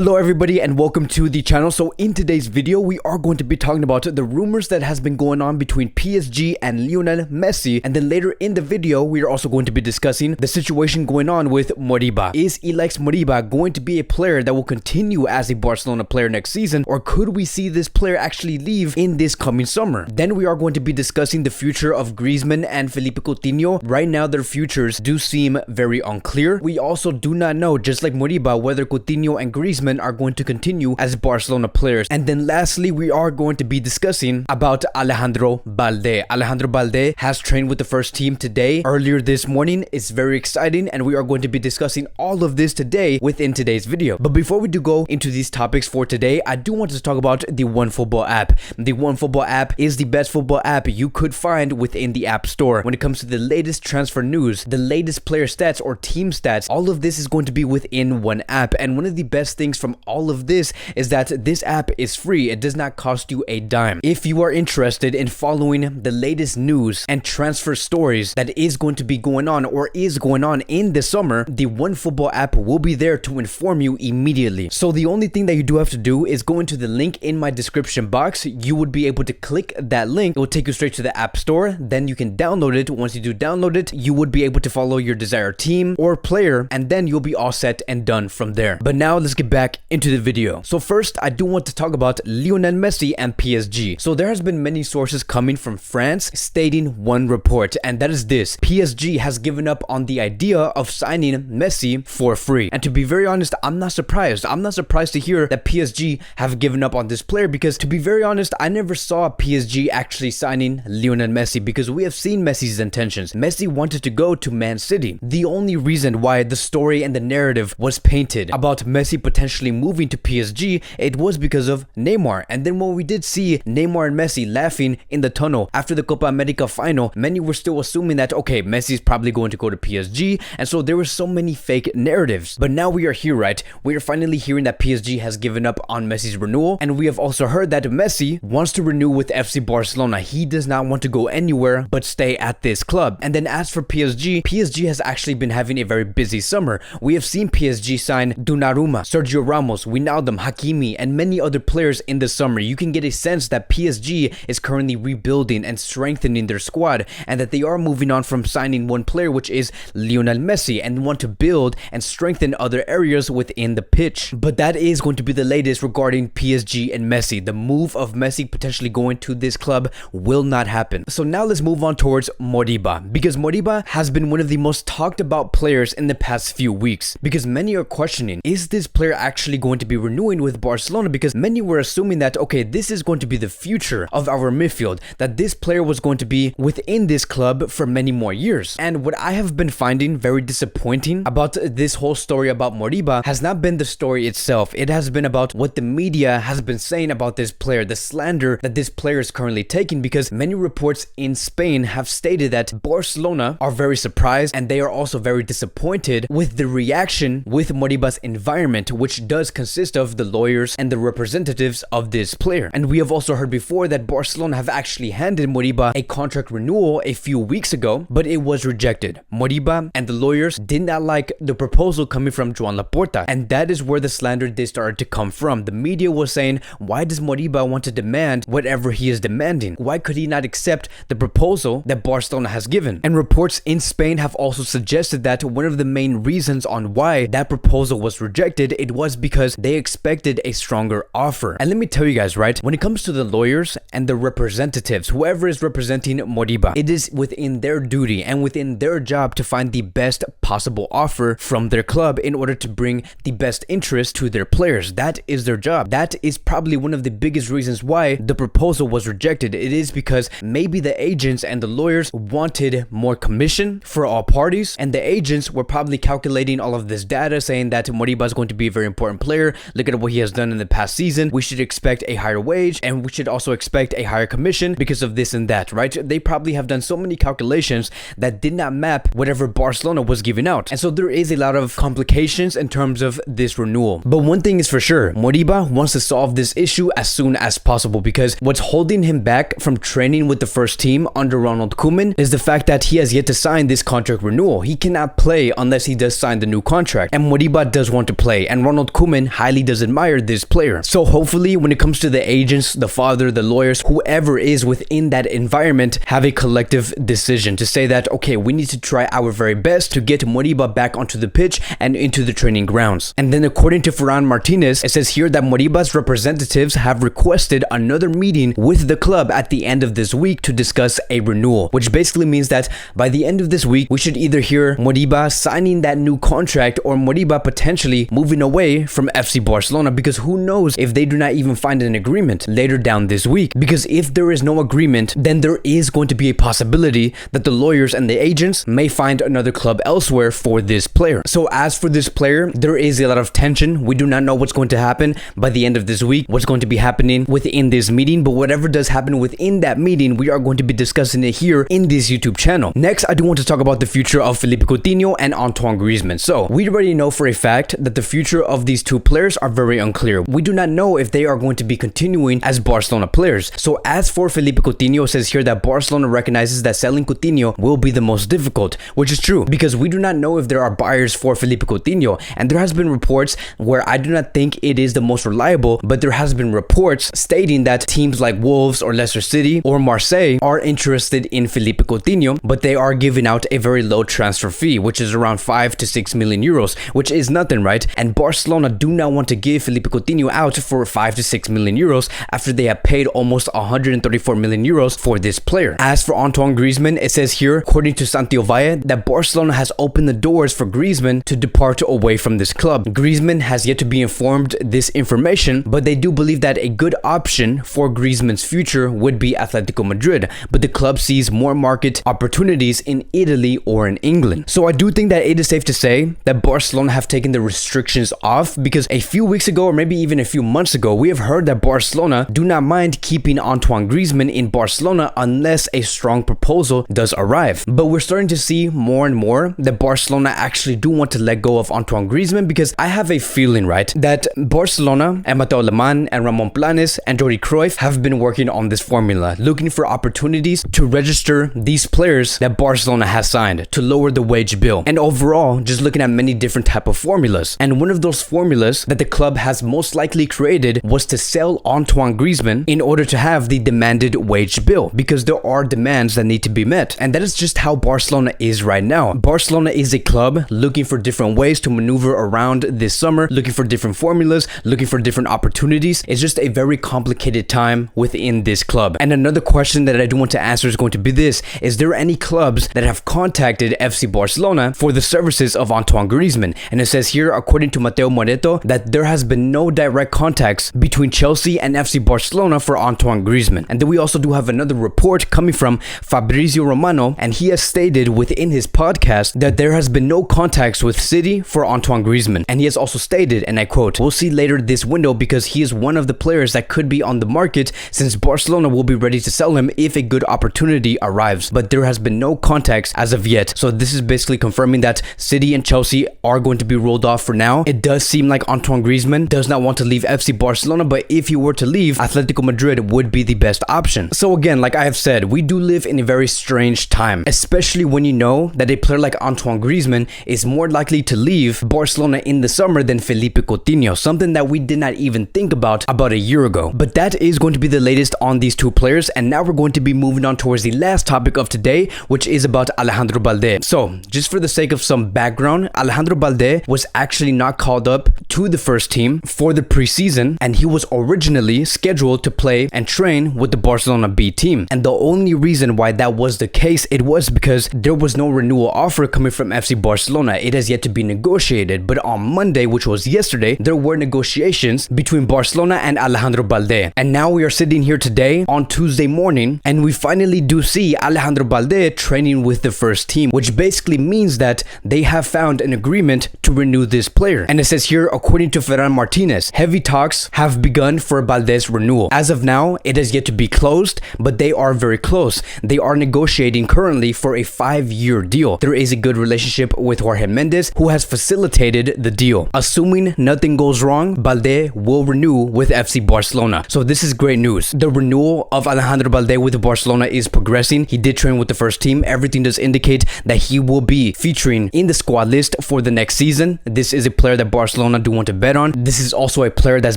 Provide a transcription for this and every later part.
Hello everybody and welcome to the channel. So in today's video we are going to be talking about the rumors that has been going on between PSG and Lionel Messi, and then later in the video we are also going to be discussing the situation going on with Moriba. Is Ilaix Moriba going to be a player that will continue as a Barcelona player next season, or could we see this player actually leave in this coming summer? Then we are going to be discussing the future of Griezmann and Philippe Coutinho. Right now their futures do seem very unclear. We also do not know, just like Moriba, whether Coutinho and Griezmann are going to continue as Barcelona players. And then lastly, we are going to be discussing about Alejandro Balde. Alejandro Balde has trained with the first team today, earlier this morning. It's very exciting, and we are going to be discussing all of this today within today's video. But before we do go into these topics for today, I do want to talk about the OneFootball app. The OneFootball app is the best football app you could find within the App Store. When it comes to the latest transfer news, the latest player stats or team stats, all of this is going to be within one app. And one of the best things from all of this is that this app is free. It does not cost you a dime. If you are interested in following the latest news and transfer stories that is going to be going on or is going on in the summer, the OneFootball app will be there to inform you immediately. So the only thing that you do have to do is go into the link in my description box. You would be able to click that link. It will take you straight to the App Store. Then you can download it. Once you do download it, you would be able to follow your desired team or player, and then you'll be all set and done from there. But now let's get back into the video. So first, I do want to talk about Lionel Messi and PSG. So there has been many sources coming from France stating one report, and that is this: PSG has given up on the idea of signing Messi for free. And to be very honest, I'm not surprised. I'm not surprised to hear that PSG have given up on this player, because to be very honest, I never saw PSG actually signing Lionel Messi, because we have seen Messi's intentions. Messi wanted to go to Man City. The only reason why the story and the narrative was painted about Messi potentially moving to PSG, it was because of Neymar. And then when we did see Neymar and Messi laughing in the tunnel after the Copa America final, many were still assuming that, okay, Messi's probably going to go to PSG, and so there were so many fake narratives. But now we are here, right? We are finally hearing that PSG has given up on Messi's renewal, and we have also heard that Messi wants to renew with FC Barcelona. He does not want to go anywhere but stay at this club. And then as for PSG, PSG has actually been having a very busy summer. We have seen PSG sign Donnarumma, Sergio Ramos, Wijnaldum, Hakimi, and many other players in the summer. You can get a sense that PSG is currently rebuilding and strengthening their squad, and that they are moving on from signing one player, which is Lionel Messi, and want to build and strengthen other areas within the pitch. But that is going to be the latest regarding PSG and Messi. The move of Messi potentially going to this club will not happen. So now let's move on towards Moriba, because Moriba has been one of the most talked about players in the past few weeks, because many are questioning, is this player actually going to be renewing with Barcelona? Because many were assuming that, okay, this is going to be the future of our midfield, that this player was going to be within this club for many more years. And what I have been finding very disappointing about this whole story about Moriba has not been the story itself. It has been about what the media has been saying about this player, the slander that this player is currently taking, because many reports in Spain have stated that Barcelona are very surprised, and they are also very disappointed with the reaction with Moriba's environment, which does consist of the lawyers and the representatives of this player. And we have also heard before that Barcelona have actually handed Moriba a contract renewal a few weeks ago, but it was rejected. Moriba and the lawyers did not like the proposal coming from Joan Laporta, and that is where the slander did start to come from. The media was saying, why does Moriba want to demand whatever he is demanding? Why could he not accept the proposal that Barcelona has given? And reports in Spain have also suggested that one of the main reasons on why that proposal was rejected, it was because they expected a stronger offer. And let me tell you guys, right, when it comes to the lawyers and the representatives, whoever is representing Moriba, it is within their duty and within their job to find the best possible offer from their club in order to bring the best interest to their players. That is their job. That is probably one of the biggest reasons why the proposal was rejected. It is because maybe the agents and the lawyers wanted more commission for all parties, and the agents were probably calculating all of this data, saying that Moriba is going to be a very important player. Look at what he has done in the past season. We should expect a higher wage, and we should also expect a higher commission because of this and that, right? They probably have done so many calculations that did not map whatever Barcelona was giving out. And so there is a lot of complications in terms of this renewal. But one thing is for sure, Moriba wants to solve this issue as soon as possible, because what's holding him back from training with the first team under Ronald Koeman is the fact that he has yet to sign this contract renewal. He cannot play unless he does sign the new contract, and Moriba does want to play, and Ronald Ronald Koeman highly does admire this player. So hopefully when it comes to the agents, the father, the lawyers, whoever is within that environment, have a collective decision to say that, okay, we need to try our very best to get Moriba back onto the pitch and into the training grounds. And then according to Ferran Martinez, it says here that Moriba's representatives have requested another meeting with the club at the end of this week to discuss a renewal, which basically means that by the end of this week, we should either hear Moriba signing that new contract or Moriba potentially moving away from FC Barcelona, because who knows if they do not even find an agreement later down this week. Because if there is no agreement, then there is going to be a possibility that the lawyers and the agents may find another club elsewhere for this player. So as for this player, there is a lot of tension. We do not know what's going to happen by the end of this week, what's going to be happening within this meeting, but whatever does happen within that meeting, we are going to be discussing it here in this YouTube channel. Next, I do want to talk about the future of Philippe Coutinho and Antoine Griezmann. So we already know for a fact that the future of these two players are very unclear. We do not know if they are going to be continuing as Barcelona players. So as for Philippe Coutinho, it says here that Barcelona recognizes that selling Coutinho will be the most difficult, which is true because we do not know if there are buyers for Philippe Coutinho, and there has been reports where I do not think it is the most reliable, but there has been reports stating that teams like Wolves or Leicester City or Marseille are interested in Philippe Coutinho, but they are giving out a very low transfer fee, which is around 5 to 6 million euros, which is nothing, right? And Barcelona do not want to give Philippe Coutinho out for 5 to 6 million euros after they have paid almost 134 million euros for this player. As for Antoine Griezmann, it says here, according to Santiago Valle, that Barcelona has opened the doors for Griezmann to depart away from this club. Griezmann has yet to be informed this information, but they do believe that a good option for Griezmann's future would be Atletico Madrid, but the club sees more market opportunities in Italy or in England. So I do think that it is safe to say that Barcelona have taken the restrictions off, because a few weeks ago or maybe even a few months ago, we have heard that Barcelona do not mind keeping Antoine Griezmann in Barcelona unless a strong proposal does arrive. But we're starting to see more and more that Barcelona actually do want to let go of Antoine Griezmann, because I have a feeling, right, that Barcelona and Mateo Alemán and Ramon Planes and Jordi Cruyff have been working on this formula, looking for opportunities to register these players that Barcelona has signed to lower the wage bill, and overall just looking at many different type of formulas. And one of those formulas that the club has most likely created was to sell Antoine Griezmann in order to have the demanded wage bill, because there are demands that need to be met, and that is just how Barcelona is right now. Barcelona is a club looking for different ways to maneuver around this summer, looking for different formulas, looking for different opportunities. It's just a very complicated time within this club. And another question that I do want to answer is going to be this: is there any clubs that have contacted FC Barcelona for the services of Antoine Griezmann? And it says here, according to Mateo Moreto, that there has been no direct contacts between Chelsea and FC Barcelona for Antoine Griezmann. And then we also do have another report coming from Fabrizio Romano, and he has stated within his podcast that there has been no contacts with City for Antoine Griezmann. And he has also stated, and I quote, "We'll see later this window because he is one of the players that could be on the market, since Barcelona will be ready to sell him if a good opportunity arrives. But there has been no contacts as of yet." So this is basically confirming that City and Chelsea are going to be rolled off for now. It does seem like Antoine Griezmann does not want to leave FC Barcelona, but if he were to leave, Atletico Madrid would be the best option. So again, like I have said, we do live in a very strange time, especially when you know that a player like Antoine Griezmann is more likely to leave Barcelona in the summer than Philippe Coutinho, something that we did not even think about a year ago. But that is going to be the latest on these two players, and now we're going to be moving on towards the last topic of today, which is about Alejandro Balde. So just for the sake of some background, Alejandro Balde was actually not called up to the first team for the preseason, and he was originally scheduled to play and train with the Barcelona B team. And the only reason why that was the case, it was because there was no renewal offer coming from FC Barcelona. It has yet to be negotiated, but on Monday, which was yesterday, there were negotiations between Barcelona and Alejandro Balde. And now we are sitting here today on Tuesday morning, and we finally do see Alejandro Balde training with the first team, which basically means that they have found an agreement to renew this player. And it says here, according to Ferran Martinez, heavy talks have begun for Balde's renewal. As of now, it has yet to be closed, but they are very close. They are negotiating currently for a 5-year deal. There is a good relationship with Jorge Mendes, who has facilitated the deal. Assuming nothing goes wrong, Balde will renew with FC Barcelona. So this is great news. The renewal of Alejandro Balde with Barcelona is progressing. He did train with the first team. Everything does indicate that he will be featuring in the squad list for the next season. This is a player that Barcelona Barcelona do want to bet on. This is also a player that's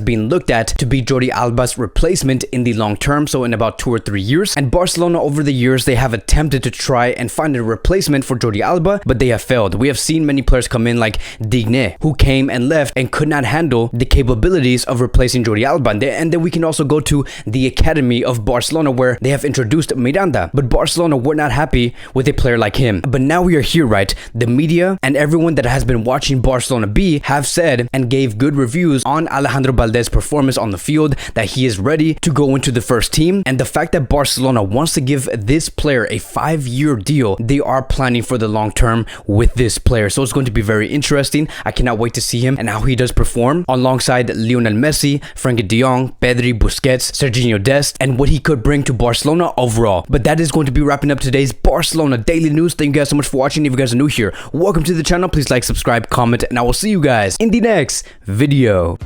being looked at to be Jordi Alba's replacement in the long term, so in about 2 or 3 years. And Barcelona over the years, they have attempted to try and find a replacement for Jordi Alba, but they have failed. We have seen many players come in like Digne, who came and left and could not handle the capabilities of replacing Jordi Alba. And then we can also go to the academy of Barcelona, where they have introduced Miranda, but Barcelona were not happy with a player like him. But now we are here, right? The media and everyone that has been watching Barcelona B have said and gave good reviews on Alejandro Balde's performance on the field, that he is ready to go into the first team. And the fact that Barcelona wants to give this player a 5-year deal, they are planning for the long term with this player. So it's going to be very interesting. I cannot wait to see him and how he does perform alongside Lionel Messi, Frenkie de Jong, Pedri, Busquets, Serginho Dest, and what he could bring to Barcelona overall. But that is going to be wrapping up today's Barcelona Daily News. Thank you guys so much for watching. If you guys are new here, welcome to the channel. Please like, subscribe, comment, and I will see you guys in the next video.